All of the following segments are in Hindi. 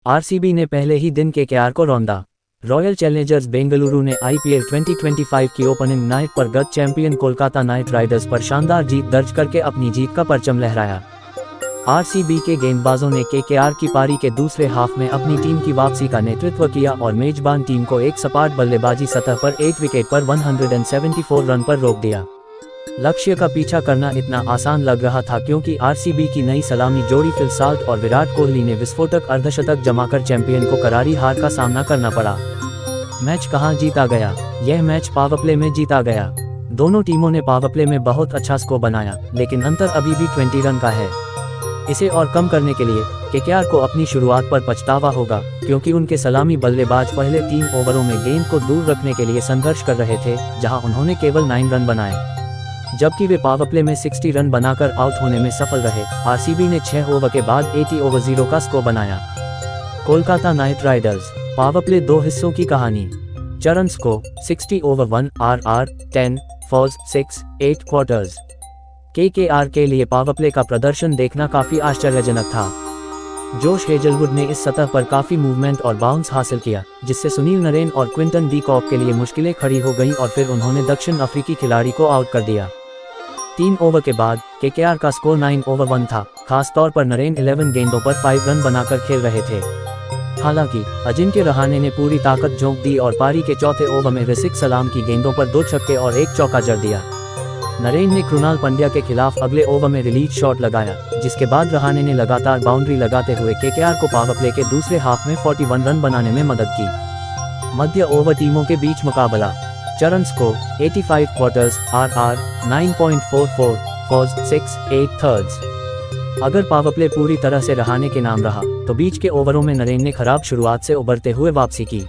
आरसीबी ने पहले ही दिन केकेआर को रौंदा। रॉयल चैलेंजर्स बेंगलुरु ने आईपीएल 2025 की ओपनिंग नाइट पर गत चैंपियन कोलकाता नाइट राइडर्स पर शानदार जीत दर्ज करके अपनी जीत का परचम लहराया। आरसीबी के गेंदबाजों ने केकेआर की पारी के दूसरे हाफ में अपनी टीम की वापसी का नेतृत्व किया और मेजबान टीम को एक सपाट बल्लेबाजी सतह पर 8 विकेट पर 174 रन पर रोक दिया। लक्ष्य का पीछा करना इतना आसान लग रहा था क्योंकि आरसीबी की नई सलामी जोड़ी फिल साल्ट और विराट कोहली ने विस्फोटक अर्धशतक जमाकर चैंपियन को करारी हार का सामना करना पड़ा। मैच कहां जीता गया? यह मैच पावरप्ले में जीता गया। दोनों टीमों ने पावरप्ले में बहुत अच्छा स्कोर बनाया, लेकिन अंतर अभी भी 20 रन का है। इसे और कम करने के लिए केकेआर को अपनी शुरुआत पर पछतावा होगा, क्योंकि उनके सलामी बल्लेबाज पहले 3 ओवरों में गेंद को दूर रखने के लिए संघर्ष कर रहे थे, जहां उन्होंने केवल 9 रन बनाए, जबकि वे पावरप्ले में 60 रन बनाकर आउट होने में सफल रहे। आरसीबी ने 6 ओवर के बाद 80/0 का स्कोर बनाया। कोलकाता नाइट राइडर्स पावरप्ले 2 हिस्सों की कहानी। चरण score 60 over 1 RR 10 falls 6 8 quarters. KKR के लिए पावरप्ले का प्रदर्शन देखना काफी आश्चर्यजनक था। जोश हेजलवुड ने इस सतह पर काफी मूवमेंट और बाउंस हासिल किया, जिससे सुनील नरेन और क्विंटन डी कॉक के लिए मुश्किलें खड़ी हो गईं और फिर उन्होंने दक्षिण अफ्रीकी खिलाड़ी को आउट कर दिया। 3 ओवर के बाद केकेआर का स्कोर 9 ओवर 1 था। खास तौर पर नरेन 11 गेंदों पर 5 रन बनाकर खेल रहे थे। हालांकि अजिंक्य रहाणे ने पूरी ताकत झोंक दी और पारी के चौथे ओवर में ऋषिक सलाम की गेंदों पर 2 छक्के और 1 चौका जड़ दिया। नरेन ने कृणाल पंड्या के खिलाफ अगले ओवर में रिलीज शॉट लगाया, जिसके बाद रहाणे ने लगातार बाउंड्री लगाते हुए केकेआर को पावरप्ले के दूसरे हाफ में 41 रन बनाने में मदद की। मध्य ओवर टीमों के बीच मुकाबला। चरण score 85 quarters RR 9.44 falls 6 8 thirds. अगर पावरप्ले पूरी तरह से रहाणे के नाम रहा तो बीच के ओवरों में नरेन ने खराब शुरुआत से उबरते हुए वापसी की।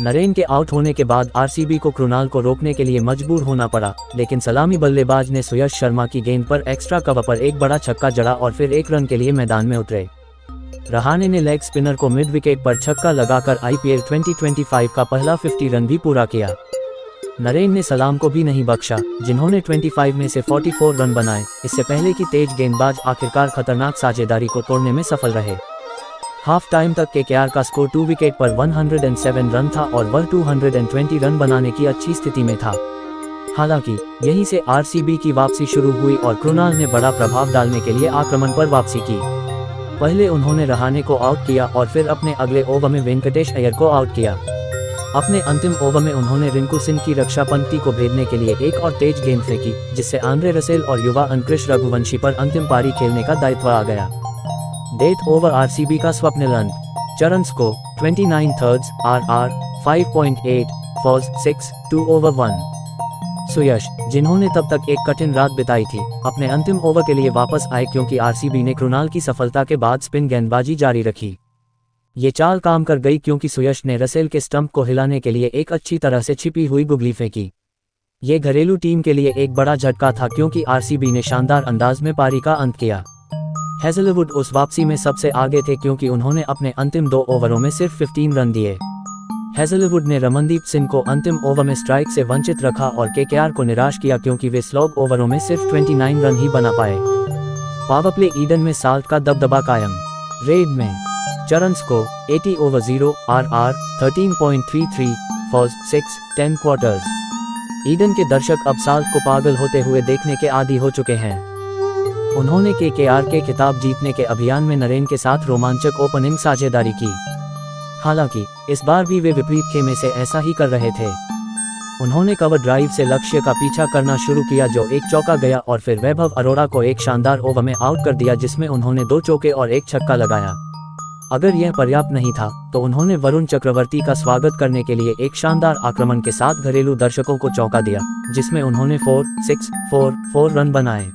नरेन के आउट होने के बाद आरसीबी को कृणाल को रोकने के लिए मजबूर होना पड़ा, लेकिन सलामी बल्लेबाज ने सुयश शर्मा की गेंद पर एक्स्ट्रा कवर पर एक बड़ा छक्का जड़ा और फिर 1 रन के लिए मैदान में उतरे। रहाणे ने लेग स्पिनर को मिड विकेट पर छक्का लगाकर आईपीएल 2025 का पहला 50 रन भी पूरा किया। नरेन ने सलाम को भी नहीं बख्शा, जिन्होंने 25 में से 44 रन बनाए। इससे पहले कि तेज गेंदबाज आखिरकार खतरनाक साझेदारी को तोड़ने में सफल रहे। हाफ टाइम तक केकेआर का स्कोर 2 विकेट पर 107 रन था और वह 220 रन बनाने की अच्छी स्थिति में था। हालांकि यहीं से आरसीबी की वापसी शुरू हुई और कृणाल ने बड़ा प्रभाव डालने के लिए आक्रमण पर वापसी की। पहले उन्होंने रहाणे को आउट किया और फिर अपने अगले ओवर में वेंकटेश अय्यर को आउट किया। अपने अंतिम ओवर में उन्होंने रिंकू सिंह की रक्षा पंक्ति को भेदने के लिए एक और तेज गेंद फेंकी, जिससे आंद्रे रसेल और युवा अंकृश रघुवंशी पर अंतिम पारी खेलने का दायित्व आ गया। डेथ ओवर आरसीबी का स्वप्निल अंत। चरण score 29 thirds RR 5.8 falls 6 2 over 1। सुयश, जिन्होंने तब तक एक कठिन रात बिताई थी, अपने अंतिम ओवर के लिए वापस आए क्योंकि आरसीबी ने कृणाल की सफलता के बाद स्पिन गेंदबाजी जारी रखी। ये चाल काम कर गई क्योंकि सुयश ने रसेल के स्टंप को हिलाने के लिए एक अच्छी तरह से छिपी हुई गुगली फेंकी। ये घरेलू टीम के लिए एक बड़ा झटका था क्योंकि आरसीबी ने शानदार अंदाज में पारी का अंत किया। हेजलवुड उस वापसी में सबसे आगे थे क्योंकि उन्होंने अपने अंतिम 2 ओवरों में सिर्फ 15 रन दिए। हेजलवुड ने रमनदीप सिंह को अंतिम ओवर में स्ट्राइक से वंचित रखा और केकेआर को निराश किया क्योंकि वे स्लॉग ओवरों में सिर्फ 29 रन ही बना पाए। पावरप्ले ईडन में साल्ट का दबदबा कायम। रेड में चरण score 80/0 RR 13.33 falls 6 10 quarters. Eden के दर्शक अब साल्ट को पागल होते हुए देखने के आदी हो चुके हैं। उन्होंने केकेआर के खिताब जीतने के अभियान में नरेन के साथ रोमांचक ओपनिंग साझेदारी की। हालांकि इस बार भी वे विपरीत खेमे से ऐसा ही कर रहे थे। उन्होंने कवर ड्राइव से लक्ष्य का पीछा करना शुरू किया, जो एक चौका गया और फिर वैभव अरोड़ा को एक शानदार ओवर में आउट कर दिया, जिसमें उन्होंने 2 चौके और 1 छक्का लगाया। अगर यह पर्याप्त नहीं था तो उन्होंने वरुण चक्रवर्ती का स्वागत करने के लिए एक शानदार आक्रमण के साथ घरेलू दर्शकों को चौंका दिया, जिसमें उन्होंने 4 6 4 4 रन बनाए।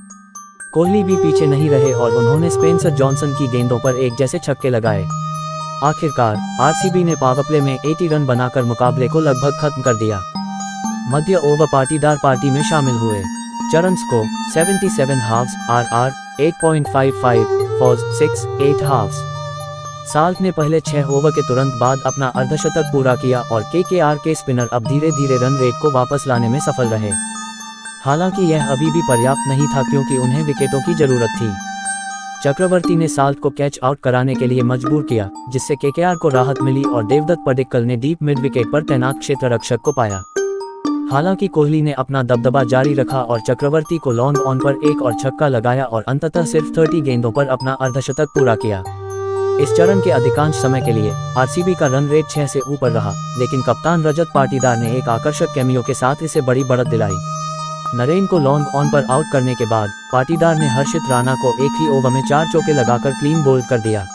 कोहली भी पीछे नहीं रहे और उन्होंने स्पेंसर जॉनसन की गेंदों पर एक जैसे छक्के लगाए। आखिरकार आरसीबी ने पावरप्ले में 80 रन बनाकर मुकाबले को लगभग खत्म कर दिया। मध्य ओवर पाटीदार पार्टी में शामिल हुए। चरण score 77 halves RR 8.55 falls 6 8 halves. Salt ने पहले 6 ओवर के तुरंत बाद अपना अर्धशतक पूरा किया और केकेआर के स्पिनर अब धीरे धीरे रन रेट को वापस लाने में सफल रहे। हालांकि यह अभी भी पर्याप्त नहीं था क्योंकि उन्हें विकेटों की जरूरत थी। चक्रवर्ती ने साल्ट को कैच आउट कराने के लिए मजबूर किया, जिससे केकेआर को राहत मिली और देवदत्त पडिक्कल ने डीप मिड विकेट पर तैनात क्षेत्ररक्षक को पाया। हालांकि कोहली ने अपना दबदबा जारी रखा और चक्रवर्ती को लॉन्ग ऑन पर एक और छक्का लगाया और अंततः सिर्फ 30 गेंदों पर अपना अर्धशतक पूरा किया। इस चरण के अधिकांश समय के लिए आरसीबी का रन रेट 6 से ऊपर रहा, लेकिन कप्तान रजत पाटीदार ने एक आकर्षक कैमियो के साथ इसे बड़ी बढ़त दिलाई। नरेन को लॉन्ग ऑन पर आउट करने के बाद पाटीदार ने हर्षित राणा को एक ही ओवर में 4 चौके लगाकर क्लीन बोल्ड कर दिया।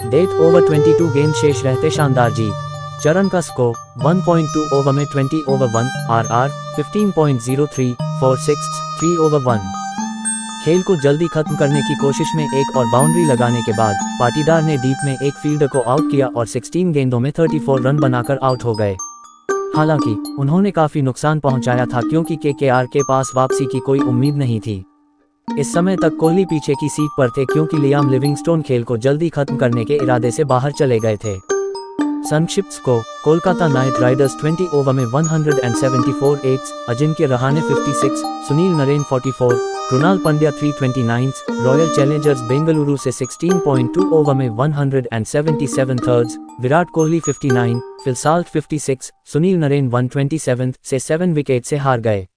डेथ ओवर 22 गेंद शेष रहते शानदार जीत। चरण का स्कोर 1.2 ओवर में 20 ओवर 1 RR 15.03 4 6 3 ओवर 1। खेल को जल्दी खत्म करने की कोशिश में एक और बाउंड्री लगाने के बाद पाटीदार ने डीप में एक फील्डर को आउट किया और 16 गेंदों में 34 रन बनाकर आउट हो गए। हालांकि उन्होंने काफी नुकसान पहुंचाया था, क्योंकि केकेआर के पास वापसी की कोई उम्मीद नहीं थी। इस समय तक कोहली पीछे की सीट पर थे, क्योंकि लियाम लिविंगस्टोन खेल को जल्दी खत्म करने के इरादे से बाहर चले गए थे। संक्षिप्त score: Kolkata Knight Riders 20 over में 174 8, अजिंक्य रहाणे 56, सुनील नरेन 44, कृणाल पंड्या 329, रॉयल चैलेंजर्स बेंगलुरु से 16.2 ओवर में 177 thirds, Virat Kohli 59, Phil Salt 56, Sunil Narine 127 से 7 विकेट से हार गए।